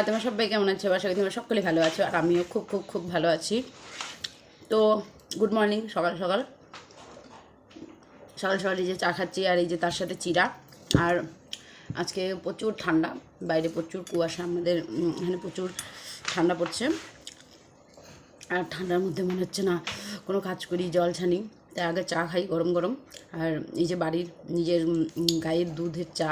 তোমরা সবাই কেমন আছো? আশা করি তোমরা সকলে ভালো আছো, আর আমিও খুব খুব খুব ভালো আছি। তো গুড মর্নিং, সকাল সকাল সকাল সকাল এই যে চা খাচ্ছি, আর এই যে তার সাথে চিরা। আর আজকে প্রচুর ঠান্ডা, বাইরে প্রচুর কুয়াশা, আমাদের এখানে প্রচুর ঠান্ডা পড়ছে। আর ঠান্ডার মধ্যে মনে হচ্ছে না কোনো কাজ করি, জল ছানি, তাই আগে চা খাই গরম গরম। আর এই যে বাড়ির নিজের গায়ের দুধের চা,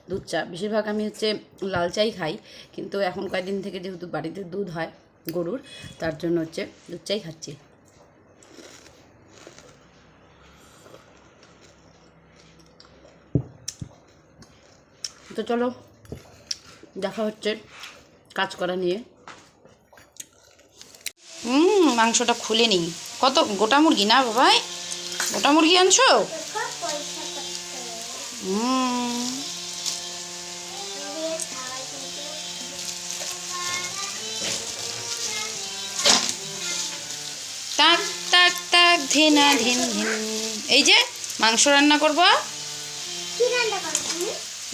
দুধ চা, বেশিরভাগ আমি হচ্ছে লাল চাই খাই, কিন্তু এখন কয়েকদিন থেকে যেহেতু বাড়িতে দুধ হয় গরুর, তার জন্য হচ্ছে দুধ চাই খাচ্ছি। তো চলো দেখা হচ্ছে কাজ করা নিয়ে। মাংসটা খুলে নিই। কত গোটা মুরগি না বাবাই? গোটা মুরগি আনছো? তাক তাক তাক ধিনা ধিন ধিন। এই যে মাংস রান্না করব,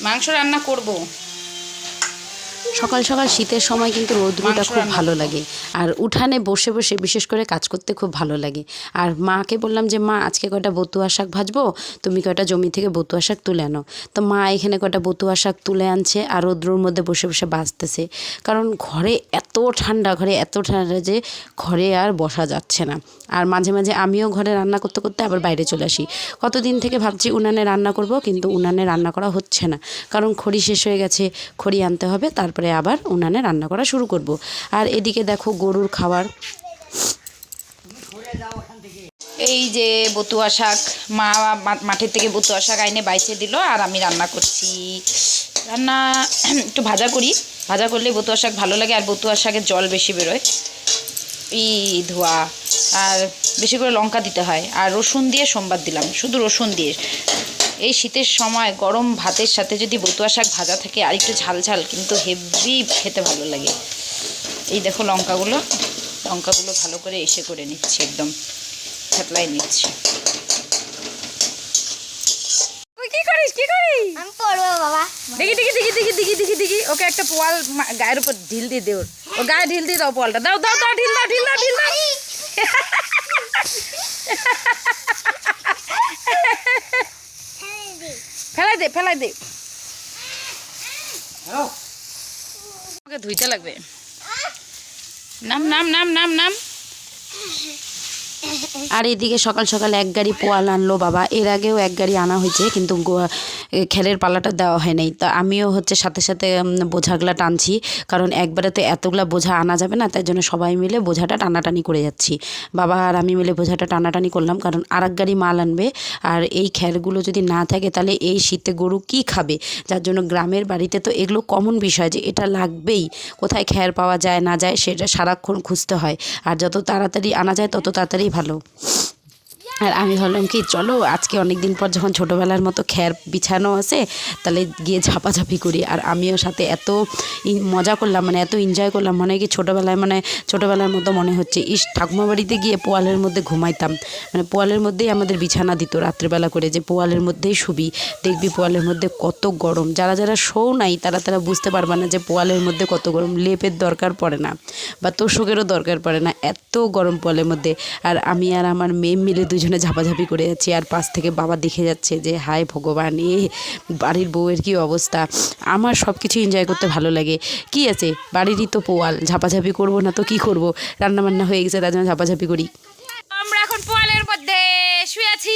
মাংস রান্না করব। সকাল সকাল শীতের সময় কিন্তু রৌদ্রটা খুব ভালো লাগে, আর উঠানে বসে বসে বিশেষ করে কাজ করতে খুব ভালো লাগে। আর মাকে বললাম যে মা, আজকে কয়টা বতুয়া শাক ভাজবো, তুমি কয়টা জমি থেকে বতুয়া শাক তুলে আনো। তো মা এখানে কয়টা বতুয়া শাক তুলে আনছে, আর রৌদ্রর মধ্যে বসে বসে বাজতেছে। কারণ ঘরে এত ঠান্ডা, যে ঘরে আর বসা যাচ্ছে না। আর মাঝে মাঝে আমিও ঘরে রান্না করতে করতে আবার বাইরে চলে আসি। কতদিন থেকে ভাবছি উনানে রান্না করব, কিন্তু উনানে রান্না করা হচ্ছে না, কারণ খড়ি শেষ হয়ে গেছে, খড়ি আনতে হবে, তারপরে আবার উনানে রান্না করা শুরু করব। আর এদিকে দেখো গরুর খাবার, এই যে বতুয়া শাক, মা মাঠের থেকে বতুয়া শাক আইনে বাইছে দিল, আর আমি রান্না করছি। রান্না একটু ভাজা করি, ভাজা করলে বতুয়া শাক ভালো লাগে, আর বতুয়া শাকের জল বেশি বেরোয়, ধোয়া। আর বেশি করে লঙ্কা দিতে হয়, আর রসুন দিয়ে সোমবার দিলাম, শুধু রসুন দিয়ে। এই শীতের সময় গরম ভাতের সাথে যদি বতুয়া শাক ভাজা থাকে আর একটু ঝাল ঝাল, কিন্তু হেভি খেতে ভালো লাগে। এই দেখো লঙ্কাগুলো ভালো করে এসে করে নিচ্ছি, একদম থেতলাই নিচ্ছি। কি করিস? আমি পড়বো বাবা। দেখি ওকে একটা পোয়াল গায়ের উপর ঢিল দিয়ে দে, ও গায়ে ঢিল দিয়ে দাও, পোয়ালটা দাও, ঢিল দাও। ফেলাই দে। ওকে ধুইতে লাগবে। নাম। আর এদিকে সকাল সকাল এক গাড়ি পোয়াল আনলো বাবা। এর আগেও এক গাড়ি আনা হয়েছে, কিন্তু খেরের পালাটা দেওয়া হয় নাই। তা আমিও হচ্ছে সাথে সাথে বোঝাগুলা টানছি, কারণ একবারে তো এতগুলা বোঝা আনা যাবে না, তাই জন্য সবাই মিলে বোঝাটা টানাটানি করে যাচ্ছি। বাবা আর আমি মিলে বোঝাটা টানাটানি করলাম, কারণ আর এক গাড়ি মাল আনবে। আর এই খেরগুলো যদি না থাকে, তাহলে এই শীতে গরু কি খাবে? যার জন্য গ্রামের বাড়িতে তো এগুলো কমন বিষয়, যে এটা লাগবেই। কোথায় খের পাওয়া যায় না যায় সেটা সারাক্ষণ খুঁজতে হয়, আর যত তাড়াতাড়ি আনা যায় তত তাড়াতাড়ি ভালো। আর আমি ভাবলাম কি, চলো আজকে অনেক দিন পর যখন ছোটোবেলার মতো খ্যার বিছানো আছে, তাহলে গিয়ে ঝাপাঝাপি করি। আর আমিও সাথে এত মজা করলাম, এত এনজয় করলাম, মনে হয় কি ছোটোবেলার মতো মনে হচ্ছে। ঠাকুমা বাড়িতে গিয়ে পোয়ালের মধ্যে ঘুমাইতাম, পোয়ালের মধ্যেই আমাদের বিছানা দিত রাত্রেবেলা করে, যে পোয়ালের মধ্যেই শুবি, দেখবি পোয়ালের মধ্যে কত গরম। যারা শো নাই তারা বুঝতে পারবে না যে পোয়ালের মধ্যে কত গরম। লেপের দরকার পড়ে না, বা তোষকেরও দরকার পড়ে না, এত গরম পোয়ালের মধ্যে। আর আমি আর আমার মেয়ে মিলে দুজনে ঝাপাঝাপি করে যাচ্ছি, আর পাশ থেকে বাবা দেখে যাচ্ছে যে হায় ভগবান, বাড়ির বউয়ের কি অবস্থা। আমার সব কিছু এনজয় করতে ভালো লাগে, কি আছে, বাড়িরই তো পোয়াল, ঝাপাঝাপি করবো না তো কি করব? রান্নাবান্না হয়ে গেছে, তার জন্য ঝাপাঝাপি করি। আমরা এখন পোয়ালের মধ্যে শুয়ে আছি।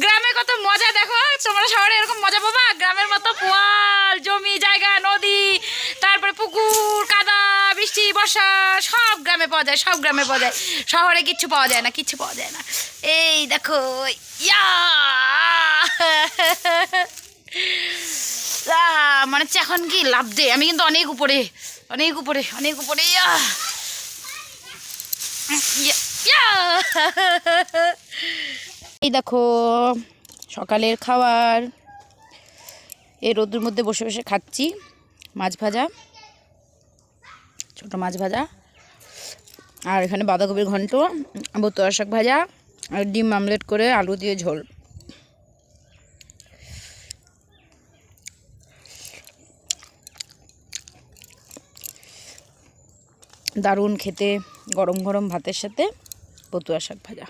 গ্রামে কত মজা, দেখো তোমরা শহরে এরকম মজা পাবা? গ্রামের মতো পোয়াল, জমি জায়গা, নদী, তারপরে পুকুর, কাদা, বৃষ্টি, বর্ষা, সব গ্রামে পাওয়া যায়, শহরে কিচ্ছু পাওয়া যায় না। এই দেখো, মানে হচ্ছে এখন কি লাভ দে, আমি কিন্তু অনেক উপরে। এই দেখো সকালের খাবার, এই রোদের মধ্যে বসে বসে খাচ্ছি। মাছ ভাজা, ছোটো মাছ ভাজা, আর এখানে বাঁধাকপির ঘন্ট, বতুয়া শাক ভাজা, আর ডিম আমলেট করে আলু দিয়ে ঝোল। দারুণ খেতে গরম গরম ভাতের সাথে বতুয়া শাক ভাজা।